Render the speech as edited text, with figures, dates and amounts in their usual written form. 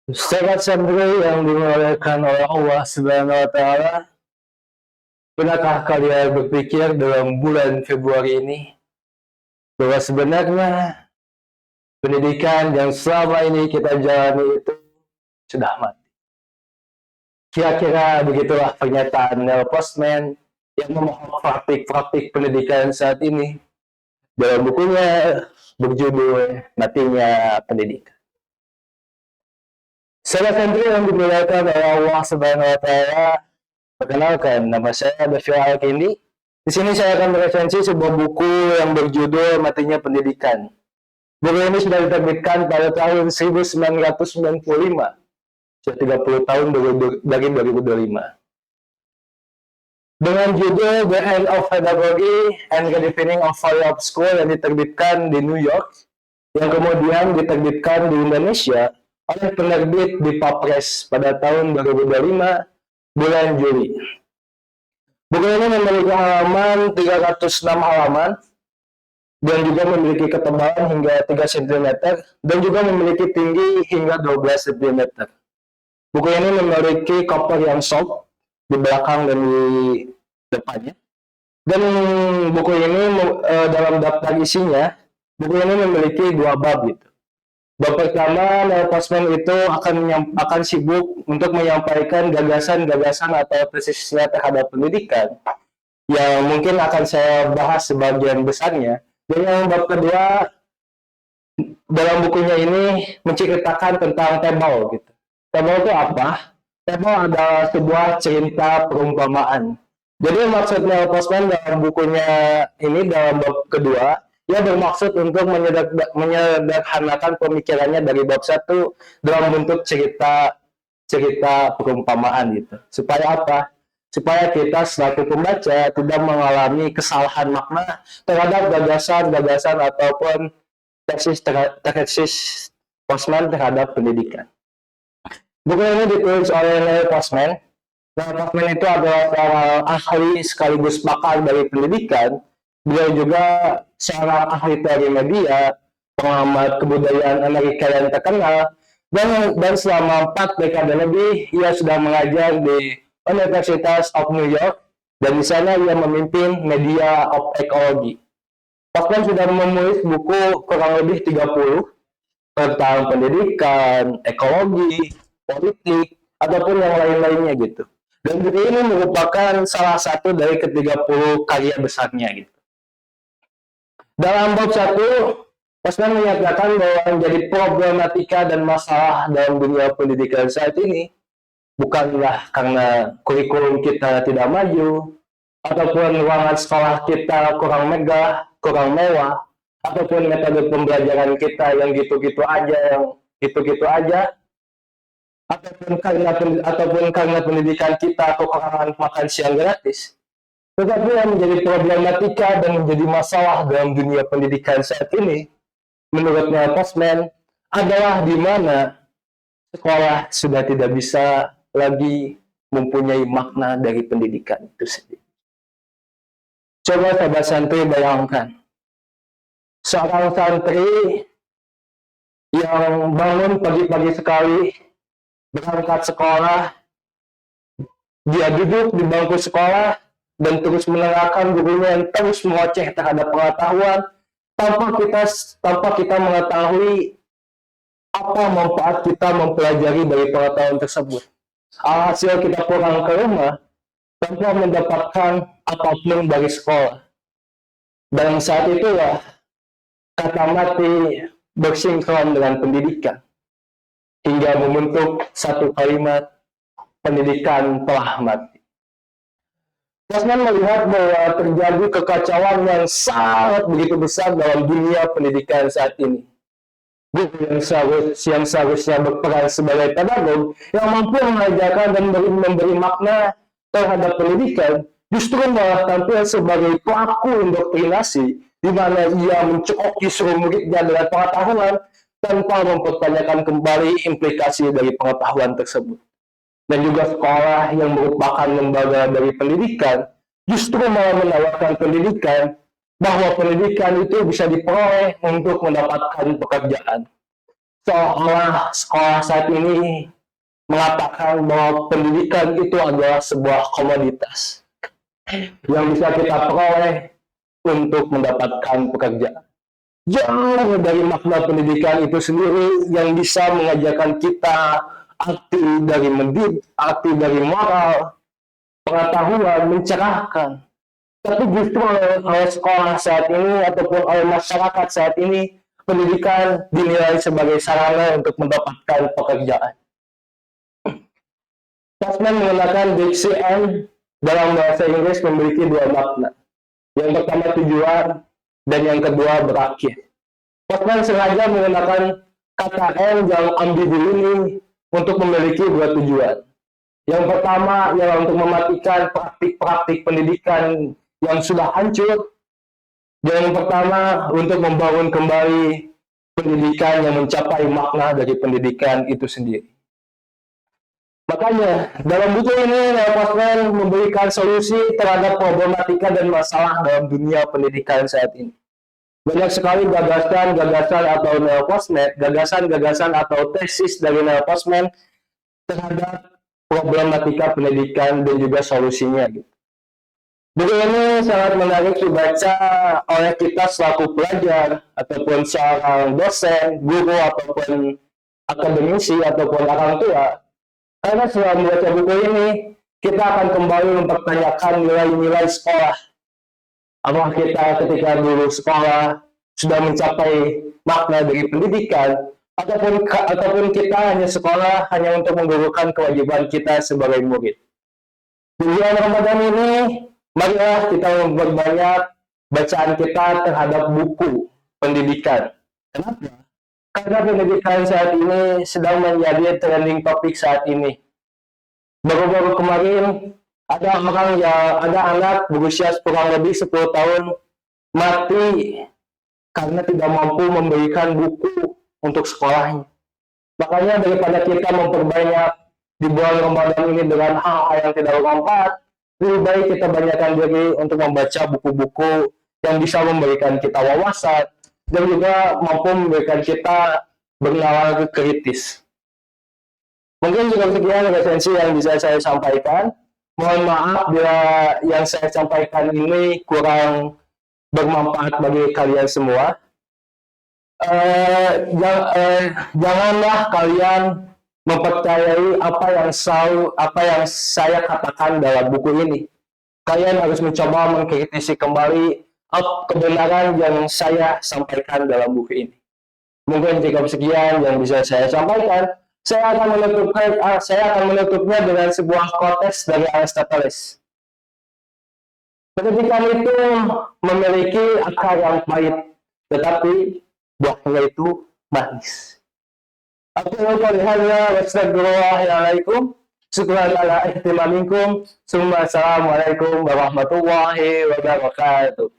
Sahabat Sabri yang dimuliakan oleh Allah Subhanahu wa Ta'ala, pernahkah kalian berpikir dalam bulan Februari ini bahwa sebenarnya pendidikan yang selama ini kita jalani itu sudah mati? Kira-kira begitulah pernyataan Neil Postman yang memohon praktik-praktik pendidikan saat ini dalam bukunya berjudul Matinya Pendidikan. Sahabat Sabri yang dimuliakan oleh Allah Subhanahu wa Ta'ala, perkenalkan, nama saya David Alkindi. Di sini saya akan meresensi sebuah buku yang berjudul Matinya Pendidikan. Buku ini sudah diterbitkan pada tahun 1995, sudah 30 tahun dari 2025. Dengan judul The End of Pedagogy and Redefining of Value of School yang diterbitkan di New York, yang kemudian diterbitkan di Indonesia oleh penerbit Dipa Press pada tahun 2025 bulan Juli. Buku ini memiliki halaman 306 halaman dan juga memiliki ketebalan hingga 3 cm dan juga memiliki tinggi hingga 12 cm. Buku ini memiliki cover yang soft di belakang dan di depannya. Dan buku ini dalam daftar isinya, buku ini memiliki 2 bab gitu. Bab pertama, Neil Postman itu akan sibuk untuk menyampaikan gagasan-gagasan atau tesisnya terhadap pendidikan yang mungkin akan saya bahas sebagian besarnya. Dan yang bab kedua, dalam bukunya ini menceritakan tentang tebal gitu. Tebal itu apa? Tebal adalah sebuah cerita perumpamaan. Jadi maksud Neil Postman dalam bukunya ini, dalam bab kedua, ia bermaksud untuk menyederhanakan pemikirannya dari bab 1 dalam bentuk cerita perumpamaan gitu. Supaya apa? Supaya kita selaku pembaca tidak mengalami kesalahan makna terhadap gagasan-gagasan ataupun tesis Postman terhadap pendidikan. Buku ini ditulis oleh Neil Postman. Neil Postman itu adalah seorang ahli sekaligus pakar dari pendidikan. Beliau juga seorang ahli teori media, pengamat kebudayaan Amerika yang terkenal, dan selama 4 dekade lebih ia sudah mengajar di University of New York, dan di sana ia memimpin media of ecology. Postman sudah menulis buku kurang lebih 30 tentang pendidikan, ekologi, politik, ataupun yang lain-lainnya gitu. Dan buku ini merupakan salah satu dari ke-30 karya besarnya gitu. Dalam bab 1, Postman menyatakan bahwa menjadi problematika dan masalah dalam dunia pendidikan saat ini bukanlah karena kurikulum kita tidak maju, ataupun ruangan sekolah kita kurang megah, kurang mewah, ataupun metode pembelajaran kita yang gitu-gitu aja, ataupun karena pendidikan kita kekurangan makan siang gratis. Tetapi yang menjadi problematika dan menjadi masalah dalam dunia pendidikan saat ini, menurut Neil Postman, adalah di mana sekolah sudah tidak bisa lagi mempunyai makna dari pendidikan itu sendiri. Coba sahabat santri bayangkan, seorang santri yang bangun pagi-pagi sekali, berangkat sekolah, dia duduk di bangku sekolah, dan terus menerangkan gurunya yang terus mengoceh terhadap pengetahuan tanpa kita mengetahui apa manfaat kita mempelajari dari pengetahuan tersebut. Alhasil kita pulang ke rumah tanpa mendapatkan apapun dari sekolah. Dan saat itulah kata mati bersinkron dengan pendidikan hingga membentuk satu kalimat, pendidikan telah mati. Postman melihat bahwa terjadi kekacauan yang sangat begitu besar dalam dunia pendidikan saat ini. Guru yang seharusnya berperan sebagai pedagog yang mampu mengajarkan dan memberi makna terhadap pendidikan, justru malah tampil sebagai pelaku indoktrinasi, di mana ia mencekoki seluruh muridnya dengan pengetahuan tanpa mempertanyakan kembali implikasi dari pengetahuan tersebut. Dan juga sekolah yang merupakan lembaga dari pendidikan justru malah menawarkan pendidikan bahwa pendidikan itu bisa diperoleh untuk mendapatkan pekerjaan. seolah sekolah saat ini mengatakan bahwa pendidikan itu adalah sebuah komoditas yang bisa kita peroleh untuk mendapatkan pekerjaan. Jauh dari makna pendidikan itu sendiri yang bisa mengajarkan kita arti dari mendidik, arti dari moral, pengetahuan, mencerahkan. Tapi justru oleh sekolah saat ini ataupun oleh masyarakat saat ini, pendidikan dinilai sebagai sarana untuk mendapatkan pekerjaan. Passman menggunakan DCM dalam bahasa Inggris memiliki dua makna. Yang pertama tujuan, dan yang kedua berakhir. Passman sengaja menggunakan kata M yang ambigu ini untuk memiliki dua tujuan. Yang pertama ialah untuk mematikan praktik-praktik pendidikan yang sudah hancur. Dan yang pertama untuk membangun kembali pendidikan yang mencapai makna dari pendidikan itu sendiri. Makanya, dalam buku ini, Passman memberikan solusi terhadap problematika dan masalah dalam dunia pendidikan saat ini. Banyak sekali gagasan-gagasan atau Passman, gagasan-gagasan atau tesis dari Passman terhadap problematika pendidikan dan juga solusinya. Buku ini sangat menarik dibaca oleh kita selaku pelajar, ataupun seorang dosen, guru, ataupun akademisi, ataupun orang tua. Karena setelah membaca buku ini, kita akan kembali mempertanyakan nilai-nilai sekolah. Apakah kita ketika dulu sekolah sudah mencapai makna dari pendidikan, ataupun kita hanya sekolah hanya untuk menggugurkan kewajiban kita sebagai murid. Di bulan Ramadan ini, marilah kita memperbanyak bacaan kita terhadap buku pendidikan. Kenapa? Karena pendidikan saat ini sedang menjadi trending topik saat ini. Baru-baru kemarin ada anak berusia kurang lebih 10 tahun mati karena tidak mampu memberikan buku untuk sekolahnya. Makanya daripada kita memperbanyak di bulan Ramadan ini dengan hal-hal yang tidak bermanfaat, lebih baik kita banyakkan diri untuk membaca buku-buku yang bisa memberikan kita wawasan dan juga mampu memberikan kita bernalar kritis. Mungkin juga sekian resensi yang bisa saya sampaikan. Mohon maaf bila yang saya sampaikan ini kurang bermanfaat bagi kalian semua. Janganlah kalian mempercayai apa yang saya katakan dalam buku ini. Kalian harus mencoba mengkritisi kembali kebenaran yang saya sampaikan dalam buku ini. Mungkin cukup sekian yang bisa saya sampaikan. Saya akan menutupnya dengan sebuah quotes dari Aristoteles. Pendidikan itu memiliki akar yang pahit, tetapi buahnya itu manis. Aku qouli hadza wa astagfirullahaladzim. Syukran ala ihtimamikum. Assalamualaikum warahmatullahi wabarakatuh.